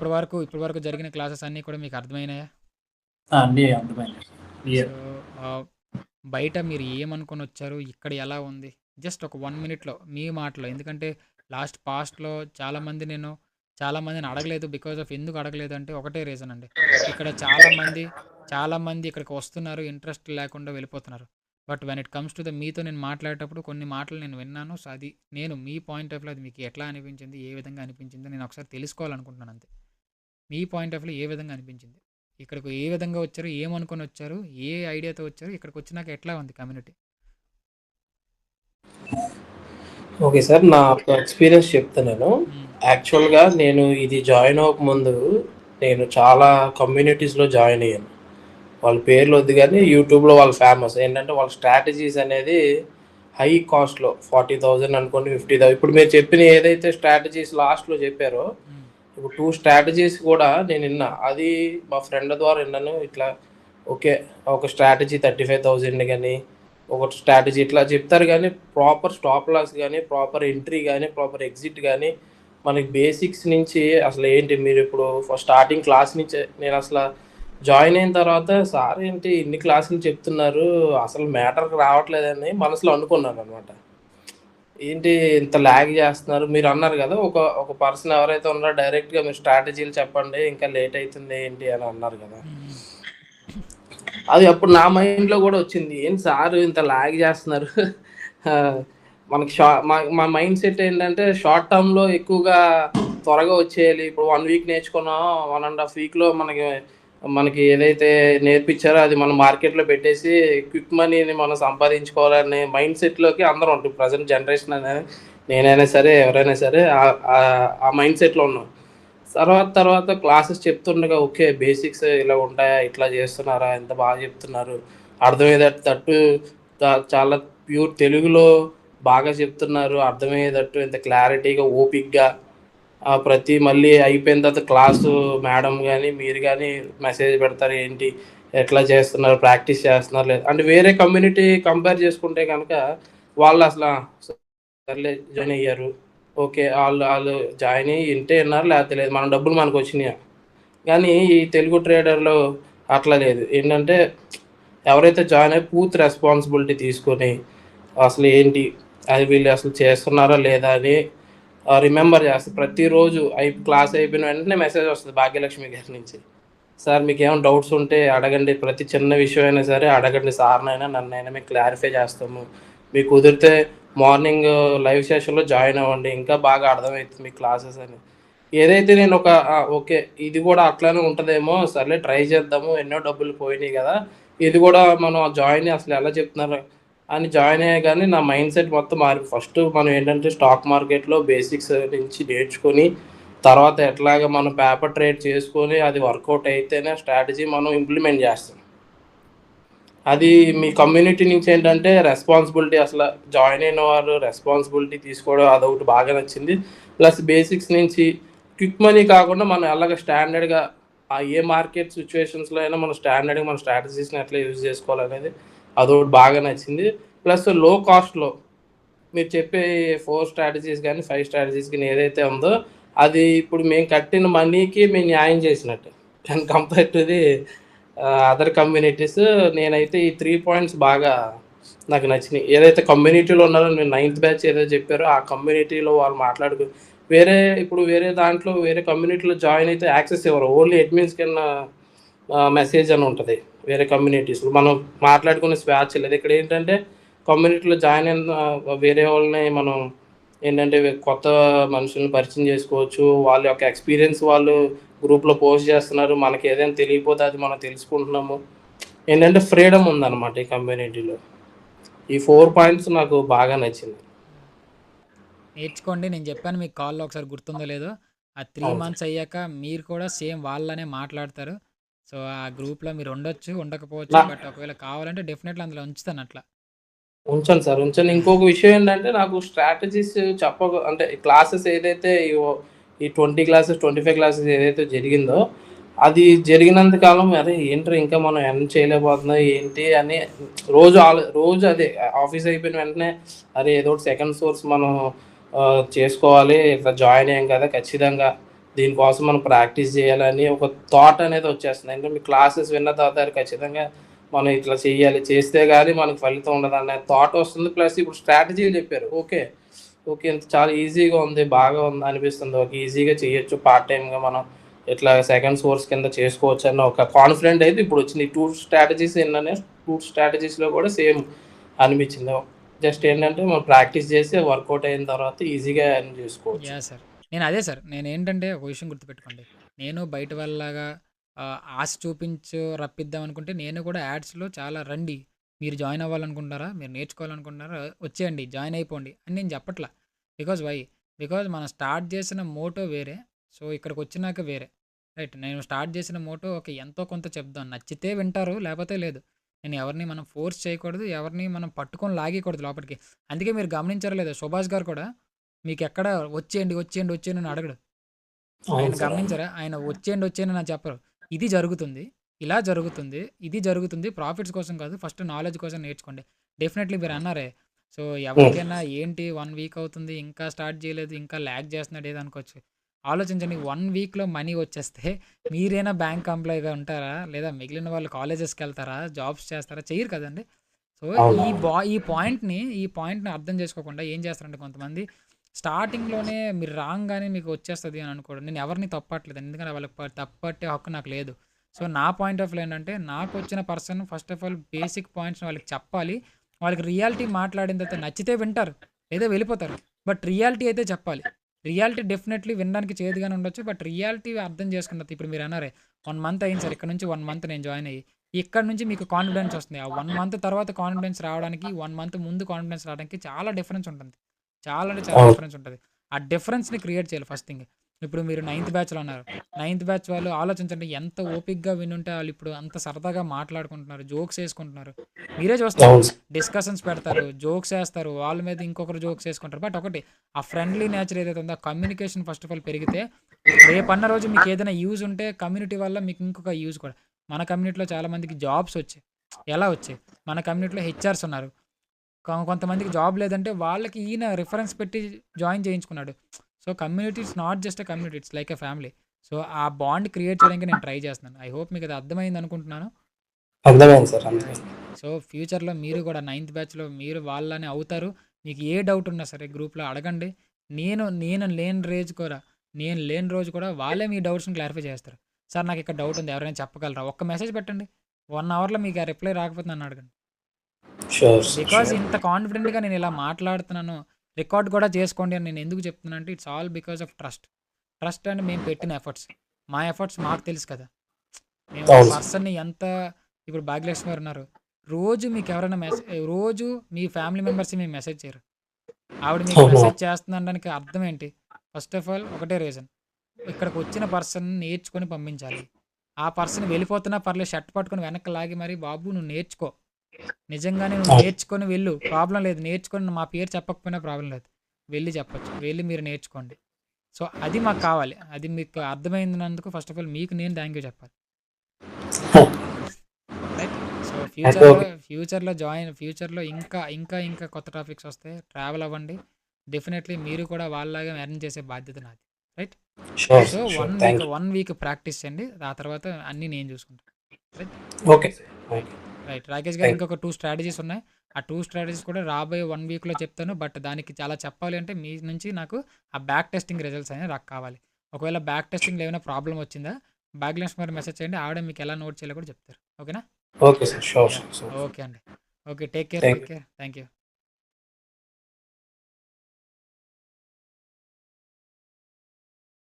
ఇప్పటి వరకు జరిగిన క్లాసెస్ అన్నీ కూడా మీకు అర్థమైనాయా? అన్నీ అర్థమైంది. So, clear. ఆహ్, బయట మీరు ఏమనుకోనొచ్చారు? ఇక్కడ ఎలా ఉంది? జస్ట్ ఒక 1 మినిట్‌లో మీ మాటలో. ఎందుకంటే పాస్ట్‌లో చాలామందిని అడగలేదు. బికాజ్ ఆఫ్ ఎందుకు అడగలేదు అంటే ఒకటే రీజన్ అండి. ఇక్కడ చాలామంది ఇక్కడికి వస్తున్నారు. ఇంట్రెస్ట్ లేకుండా వెళ్ళిపోతున్నారు. But when it comes to మీతో నేను మాట్లాడేటప్పుడు కొన్ని మాటలు నేను విన్నాను. సో, అది నేను మీ పాయింట్ ఆఫ్ వ్యూలో అది మీకు ఎట్లా అనిపించింది? ఏ విధంగా అనిపించిందో నేను ఒకసారి తెలుసుకోవాలనుకుంటున్నాను అంతే. మీ పాయింట్ ఆఫ్ వ్యూలో ఏ విధంగా అనిపించింది? ఇక్కడికి ఏ విధంగా వచ్చారు? ఏమనుకొని వచ్చారు? ఏ ఐడియాతో వచ్చారు? ఇక్కడికొచ్చినాక ఎట్లా ఉంది కమ్యూనిటీ? Okay sir. నా ఎక్స్‌పీరియన్స్ చెప్తా నేను. హ్మ్. యాక్చువల్‌గా నేను ఇది జాయిన్ అవ్వకముందు నేను చాలా కమ్యూనిటీస్‌లో జాయిన్ అయ్యాను. వాళ్ళ పేర్లొద్దు గానీ యూట్యూబ్‌లో వాళ్ళు ఫేమస్. ఏంటంటే వాళ్ళ స్ట్రాటజీస్ అనేది హై కాస్ట్‌లో 40,000 అనుకోండి, 50,000 ఇప్పుడు మీరు చెప్పిన ఏదైతే స్ట్రాటజీస్ లాస్ట్‌లో చెప్పారో, హ్మ్. ఇప్పుడు 2 స్ట్రాటజీస్ కూడా నేను విన్నా. అది మా ఫ్రెండ్ ద్వారా విన్నాను. ఇట్లా ఓకే. ఒక స్ట్రాటజీ 35,000 గాని, ఒక స్ట్రాటజీ ఇట్లా చెప్తారు గానీ, ప్రాపర్ స్టాప్ లాస్ గాని, ప్రాపర్ ఎంట్రీ గాని, ప్రాపర్ ఎగ్జిట్ గాని, మనకి బేసిక్స్ నుంచి అసలు ఏంటి మీరిప్పుడు స్టార్టింగ్ క్లాస్ నుంచే నేనసల జాయిన్ అయిన తర్వాత సార్ ఏంటి ఇన్ని క్లాసులు చెప్తున్నారు, అసలు మ్యాటర్‌కి రావట్లేదని మనసులో అనుకున్నాననమాట. ఏంటి ఇంత లాగ్ చేస్తున్నారు? మీరన్నారు గదా! ఒక పర్సన్ ఎవరైతే ఉన్నారో డైరెక్ట్‌గా మీరు స్ట్రాటజీలు చెప్పండి. ఇంకా లేట్ అయితుంది ఏంటి అని అన్నారు గదా! హ్మ్. అది అప్పుడు నా మైండ్‌లో గూడా వచ్చింది. ఏంటి సారు ఇంత లాగ్ చేస్తున్నారు. ఆహ్, మనకి మా మైండ్ సెట్ ఏంటంటే షార్ట్ టర్మ్‌లో ఎక్కువగా త్వరగా వచ్చేయాలి. ఇప్పుడు 1 వీక్ నేర్చుకున్నాం. 1 ½ వీక్‌లో మనకి ఏదైతే నేర్పించారో అది మనం మార్కెట్‌లో పెట్టేసి క్విక్ మనీని మనం సంపాదించుకోవాలనే మైండ్ సెట్‌లోకి అందరం ఉంటాం. ప్రెజెంట్ జనరేషన్ అనేది నేనైనా సరే, ఎవరైనా సరే ఆ మైండ్ సెట్‌లో ఉన్నాం. తర్వాత క్లాసెస్ చెప్తుండగా ఓకే. బేసిక్స్ ఇలా ఉంటాయా? ఇట్లా చేస్తున్నారా? ఎంత బాగా చెప్తున్నారు. అర్థమయ్యేటట్టు చాలా ప్యూర్ తెలుగులో బాగా చెప్తున్నారు. అర్థమయ్యేటట్టు ఇంత క్లారిటీగా, ఓపికగా ప్రతి మళ్ళీ అయిపోయిన తర్వాత క్లాసు మేడం గాని, మీరు గాని మెసేజ్ పెడతారు. ఏంటి? ఎట్లా చేస్తున్నారు? ప్రాక్టీస్ చేస్తున్నారా? లేదా? అంటే వేరే కమ్యూనిటీ కంపేర్ చేసుకుంటే గనక వాళ్ళసల సర్లే జాయిన్ అయ్యారు. ఓకే. ఆళ్ళు జాయిన్ అయ్యి ఇంటే ఇన్నారు లేకపోతే లేదు. మన డబ్బులు మనకొచ్చినియా. కానీ ఈ తెలుగు ట్రేడర్‌లో అట్లా లేదు. ఏంటంటే ఎవరైతే జాయిన్ అయ్యి పూర్తి రెస్పాన్సిబిలిటీ తీసుకొని అసలు ఏంటి? అది వీళ్ళు అసలు చేస్తున్నారా లేదా అని రిమెంబర్ చేస్తారు. ప్రతిరోజు క్లాస్ అయిపోయిన వెంటనే మెసేజ్ వస్తది భాగ్యలక్ష్మి గారి నుంచి. సార్ మీకేమైనా డౌట్స్ ఉంటే అడగండి. ప్రతి చిన్న విషయం అయినా సరే అడగండి సార్‌నైనా, నన్నైనా మేము క్లారిఫై చేస్తాము. మీకు కుదిరితే మార్నింగ్ లైవ్ సెషన్‌లో జాయిన్ అవ్వండి. ఇంకా బాగా అర్థమవుతుంది మీ క్లాసెస్ అని. ఏదైతే నేను ఓకే. ఇది కూడా అట్లానే ఉంటదేమో సర్లే ట్రై చేద్దాము. ఎన్నో డబ్బులు పోయినాయి గదా! ఇది కూడా మనం జాయిన్ అసలు ఎలా చెప్తున్నారు అని జాయిన్ అయ్యగానే నా మైండ్ సెట్ మొత్తం ఫస్ట్ మనం ఏంటంటే స్టాక్ మార్కెట్‌లో బేసిక్స్ నుంచి నేర్చుకొని తర్వాత ఎట్లాగా మనం పేపర్ ట్రేడ్ చేసుకొని అది వర్కౌట్ అయితేనే స్ట్రాటజీ మనం ఇంప్లిమెంట్ చేస్తాం. అది మీ కమ్యూనిటీ నుంచి ఏంటంటే రెస్పాన్సిబిలిటీ అసలు జాయిన్ అయిన వారు రెస్పాన్సిబిలిటీ తీసుకోవడం అదొకటి బాగా నచ్చింది. ప్లస్ బేసిక్స్ నుంచి క్విక్ మనీ కాకుండా మనం ఎలాగ స్టాండర్డ్‌గా ఏ మార్కెట్ సిట్యుయేషన్స్‌లో అయినా మనం స్టాండర్డ్‌గా మన స్ట్రాటజీస్‌ని ఎట్లా యూజ్ చేసుకోవాలనేది అదొకటి బాగా నచ్చింది. ప్లస్ లో కాస్ట్‌లో మీరు చెప్పే 4 స్ట్రాటజీస్ గాని, 5 స్ట్రాటజీస్ గాని ఏదైతే ఉందో, అది ఇప్పుడు మేము కట్టిన మనీకి మేము న్యాయం చేసినట్టు. And compare to the other communities నేనైతే ఈ 3 పాయింట్స్ బాగా నాకు నచ్చినియి. ఏదైతే కమ్యూనిటీలో ఉన్నారో నేను నైన్త్ బ్యాచ్ ఏదైతే చెప్పారో, ఆ కమ్యూనిటీలో వాళ్ళు ఇప్పుడు వేరే దాంట్లో వేరే కమ్యూనిటీలో జాయిన్ అయితే యాక్సెస్ ఇవ్వరు. ఓన్లీ అడ్మిన్స్ కింద మెసేజ్ అని ఉంటది. వేరే కమ్యూనిటీస్‌లో. మనం మాట్లాడుకునే స్వేచ్ఛ లేదు. ఇక్కడేంటంటే కమ్యూనిటీలో జాయిన్ అయిన వేరే వాళ్ళని మనం ఏంటంటే కొత్త మనుషుల్ని పరిచయం చేసుకోవచ్చు. వాళ్ళ యొక్క ఎక్స్‌పీరియన్స్ వాళ్ళు గ్రూప్‌లో పోస్ట్ చేస్తున్నారు. మనకి ఏదైనా తెలియకపోతే అది మనం తెలుసుకుంటున్నాము. ఏంటంటే ఫ్రీడమ్ ఉందన్నమాట ఈ కమ్యూనిటీలో. ఈ 4 పాయింట్స్ నాకు బాగా నచ్చింది. యాహ్! నేర్చుకోండి. నేను చెప్పాను మీకు కాల్‌లో ఒకసారి గుర్తుందో లేదో. ఆ 3 అవును సార్. మంత్స్ అయ్యాక మీరు కూడా సేమ్ వాళ్ళలానే మాట్లాడతారు. సో, ఆ గ్రూప్‌లో మీరు ఉండొచ్చు, ఉండకపోవచ్చు. నా బట్ ఒకవేళ కావాలంటే డెఫినెట్‌లీ అందులో ఉంచుతాను అట్లా. ఉంచాను సార్. ఉంచాను. ఇంకొక విషయం ఏంటంటే నాకు స్ట్రాటజీస్ అంటే క్లాసెస్ ఏదైతే ఈ 20 క్లాసెస్, 25 క్లాసెస్ ఏదైతే జరిగిందో, అది జరిగినంత కాలం అరే! ఏంట్రా ఇంకా మనం ఎర్న్ చేయలేకపోతున్నాం ఏంటి అని రోజు అదే ఆఫీస్ అయిపోయిన వెంటనే అరే! ఏదో ఒకటి సెకండ్ సోర్స్ మనం చేసుకోవాలి. ఇట్లా జాయిన్ అయ్యాం కదా! ఖచ్చితంగా దీనికోసం మనం ప్రాక్టీస్ చేయాలని ఒక థాట్ అనేది వచ్చేస్తుంది. అంటే మీ క్లాసెస్ విన్న తర్వాత ఖచ్చితంగా మనం ఇట్లా చేయాలి, చేస్తే కానీ మనకు ఫలితం ఉండదనే థాట్ వస్తుంది. ప్లస్ ఇప్పుడు స్ట్రాటజీలు చెప్పారు. ఓకే. ఓకే. చాలా ఈజీగా ఉంది, బాగా ఉంది అనిపిస్తుంది. ఓకే. ఈజీగా చేయొచ్చు. పార్ట్ టైమ్‌గా మనం ఇట్లా సెకండ్ సోర్స్ కింద చేసుకోవచ్చు అన్న ఒక కాన్ఫిడెంట్ అయితే ఇప్పుడు వచ్చింది. ఈ 2 స్ట్రాటజీస్ ఏంటనే 2 స్ట్రాటజీస్‌లో కూడా సేమ్ అనిపించింది. జస్ట్ ఏంటంటే మనం ప్రాక్టీస్ చేసి వర్కౌట్ అయిన తర్వాత ఈజీగా ఎర్న్ చేసుకోవచ్చు. యాహ్! సార్. నేను అదే సార్. నేనేంటంటే ఒక విషయం గుర్తుపెట్టుకోండి. నేను బయట వాళ్ళలాగా ఆశ చూపించు రప్పిద్దాం అనుకుంటే నేను కూడా యాడ్స్‌లో చాలా రండి. మీరు జాయిన్ అవ్వాలనుకుంటున్నారా? మీరు నేర్చుకోవాలనుకుంటున్నారా? వచ్చేయండి. జాయిన్ అయిపోండి అని నేను చెప్పట్లా. Because why? బికాజ్ మనం స్టార్ట్ చేసిన మోటో వేరే. సో, ఇక్కడికొచ్చినాక వేరే. రైట్. నేను స్టార్ట్ చేసిన మోటో ఓకే. ఎంతో కొంత చెప్దాం. నచ్చితే వింటారు. లేకపోతే లేదు. నేను ఎవరిని మనం ఫోర్స్ చేయకూడదు. ఎవరిని మనం పట్టుకొని లాగేయకూడదు లోపటికి. అందుకే మీరు గమనించారో లేదో 'సుభాష్' గారు కూడా మీకెక్కడ వచ్చేయండి, వచ్చేయండి, వచ్చేయండి అని అడగడు. ఆయన అవును సార్. అవును. గమనించారా? ఆయన వచ్చేయండి, వచ్చేయండి అని చెప్పరు. ఇది జరుగుతుంది. ఇలా జరుగుతుంది. ఇది జరుగుతుంది. ప్రాఫిట్స్ కోసం కాదు. ఫస్ట్ నాలెడ్జ్ కోసం నేర్చుకోండి. డెఫినెట్‌లీ మీరన్నారే. సో, హ్మ్. ఎవరికైనా ఏంటి 1 వీక్ అవుతుంది. ఇంకా స్టార్ట్ చేయలేదు. ఇంకా ల్యాగ్ చేస్తున్నాడు ఏదో అనుకోవచ్చు. ఆలోచించండి 1 వీక్‌లో మనీ వచ్చేస్తే మీరైనా బ్యాంక్ ఎంప్లాయీగా ఉంటారా? లేదా మిగిలిన వాళ్ళు కాలేజెస్‌కెళ్తారా? జాబ్స్ చేస్తారా? చెయ్యరు కదండీ! సో, అవునవును. ఈ పాయింట్‌ని అర్థం చేసుకోకుండా ఏం చేస్తారంటే కొంతమంది స్టార్టింగ్‌లోనే మీరు రాంగానే మీకు వచ్చేస్తది అని అనుకోవడం. నేను ఎవరిని తప్పట్లేదండి. ఎందుకంటే వాళ్ళకి తప్పట్టే హక్కు నాకు లేదు. సో, నా పాయింట్ ఆఫ్ వ్యూ ఏంటంటే నాకొచ్చిన person first of all basic పాయింట్స్‌ని వాళ్ళకి చెప్పాలి. వాళ్ళకి రియాలిటీ మాట్లాడిన తర్వాత నచ్చితే వింటారు. లేదా వెళ్ళిపోతారు. బట్ రియాలిటీ అయితే చెప్పాలి. రియాలిటీ డెఫినెట్‌లీ వినడానికి చేదుగానే ఉండొచ్చు. బట్ రియాలిటీ అర్థం చేసుకున్న తర్వాత ఇప్పుడు మీరన్నారే 1 మంత్ అయింది సార్. ఇక్కడ నుంచి 1 మంత్ నేను జాయిన్ అయ్యి. ఇక్కడి నుంచి మీకు కాన్ఫిడెన్స్ వస్తుంది. ఆ 1 మంత్ తర్వాత కాన్ఫిడెన్స్ రావడానికి, 1 మంత్ ముందు కాన్ఫిడెన్స్ రావడానికి చాలా డిఫరెన్స్ ఉంటుంది. చాలా అంటే చాలా అవును. డిఫరెన్స్ ఉంటది. ఆ డిఫరెన్స్‌ని క్రియేట్ చేయాలి ఫస్ట్ థింగ్. ఇప్పుడు మీరు నైన్త్ బ్యాచ్‌లో అన్నారు. నైన్త్ బ్యాచ్ వాళ్ళు ఆలోచించండి ఎంత ఓపికగా వినుంటే ఆళ్ళిప్పుడు అంత సరదాగా మాట్లాడుకుంటున్నారు. జోక్స్ యేసుకుంటున్నారు. మీరే చూస్తారు. అవును సార్. డిస్కషన్స్ పెడతారు. జోక్స్ యేస్తారు. వాళ్ళ మీద ఇంకొకరు జోక్స్ యేసుకుంటారు. బట్ ఒకటి ఆ ఫ్రెండ్లీ నేచర్ ఏదైతే ఉందో ఆ కమ్యూనికేషన్ ఫస్ట్ ఆఫ్ ఆల్ పెరిగితే రేపన్న రోజు మీకేదైనా యూజ్ ఉంటే కమ్యూనిటీ వల్ల మీకు ఇంకొక యూజ్ కూడా. మన కమ్యూనిటీలో చాలా మందికి జాబ్స్ వచ్చాయి. ఎలా వచ్చాయి? మన కమ్యూనిటీలో హెచ్ఆర్స్ ఉన్నారు. కొంతమందికి జాబ్ లేదంటే వాళ్ళకి ఈయన రిఫరెన్స్ పెట్టి జాయిన్ చేయించుకున్నాడు. So, community it's not just a community. It's like a family. So, ఆ బాండ్ క్రియేట్ చేయడానికి నేను ట్రై చేస్తున్నాను. ఐ హోప్ మీకది అర్థమైంది అనుకుంటున్నాను. అర్థమైంది సార్. రైట్. అర్థమైంది. సో, ఫ్యూచర్‌లో మీరు కూడా నైన్త్ బ్యాచ్‌లో మీరు వాళ్ళనే అవుతారు. మీకు ఏ డౌట్ ఉన్నా సరే గ్రూప్‌లో అడగండి. నేను నేను లేని రేజ్ కూడా నేను లేని రోజు కూడా వాళ్ళే మీ డౌట్స్‌ని క్లారిఫై చేస్తారు. సార్ నాకిక్కడ డౌట్ ఉంది. ఎవరైనా చెప్పగలరా? ఒక్క మెసేజ్ పెట్టండి. 1 అవర్‌లో మీకు ఆ రిప్లై రాకపోతే నన్ను అడగండి. Sure sir. Because sure. ఇంత కాన్ఫిడెంట్‌గా నేను ఇలా మాట్లాడుతున్నాను. రికార్డ్ కూడా చేసుకోండి అని నేను ఎందుకు చెప్తున్నానంటే it's all because of trust. Trust and మేము పెట్టిన ఎఫర్ట్స్. మా ఎఫర్ట్స్ మాకు తెలుసు కదా! మేము ఒక అవును సార్. పర్సన్‌ని ఎంత ఇప్పుడు భాగ్యలక్ష్మి గారు ఉన్నారు. రోజు మీకు ఎవరైనా రోజు మీ ఫ్యామిలీ మెంబర్స్‌కి మీకు మెసేజ్ చేయరు. ఆవిడ మీకు అవును. మెసేజ్ చేస్తుందనడానికి అర్థం ఏంటి? ఫస్ట్ ఆఫ్ ఆల్ ఒకటే రీజన్. ఇక్కడికి వచ్చిన పర్సన్ నేర్చుకొని పంపించాలి. ఆ పర్సన్ వెళ్ళిపోతున్నా పర్లేదు షర్ట్ పట్టుకొని వెనక్కి లాగి మరి బాబు నువ్వు నేర్చుకో. నిజంగానే నువ్వు అవును. నేర్చుకొని వెళ్ళు. ప్రాబ్లమ్ లేదు. నేర్చుకొని మా పేరు చెప్పకపోయినా ప్రాబ్లమ్ లేదు. వెళ్లి చెప్పొచ్చు. వెళ్లి మీరు నేర్చుకోండి. సో, అది మాకు కావాలి. అది మీకు అర్థమైనందుకు ఫస్ట్ ఆఫ్ ఆల్ మీకు నేను థాంక్ యూ చెప్పాలి. రైట్. సో, అయితే ఓకే. ఫ్యూచర్‌లో ఇంకా కొత్త టాపిక్స్ వస్తాయి. ట్రావెల్ అవ్వండి. డెఫినెట్‌లీ మీరు కూడా వాళ్ళలాగా ఎర్న్ చేసే బాధ్యత నాది. Right. Sure so, sir. Sure. 1 week thank you. 1 week practice చేయండి. ఆ తర్వాత అన్నీ నేను చూసుకుంటా. Right. Okay sir. Okay. Right. Rakesh గారు థాంక్ ఇంకొక 2 స్ట్రాటజీస్ ఉన్నాయి. ఆ 2 స్ట్రాటజీస్ కూడా రాబోయే 1 వీక్‌లో చెప్తాను. బట్ దానికి చాలా చెప్పాలి అంటే మీ నుంచి నాకు ఆ బ్యాక్ టెస్టింగ్ రిజల్ట్స్ అనేవి నాకు కావాలి. ఒకవేళ బ్యాక్ టెస్టింగ్‌లో ఏమైనా ప్రాబ్లమ్ వచ్చిందా? భాగ్యలక్ష్మి గారికి మెసేజ్ చేయండి. ఆవిడ మీకు ఎలా నోట్ చేయాలో కూడా చెప్తారు. ఓకేనా? Okay sir. Sure yeah! Sir. Sure. Okay అండి. Okay. Take care. Thank good you. Care. Thank you.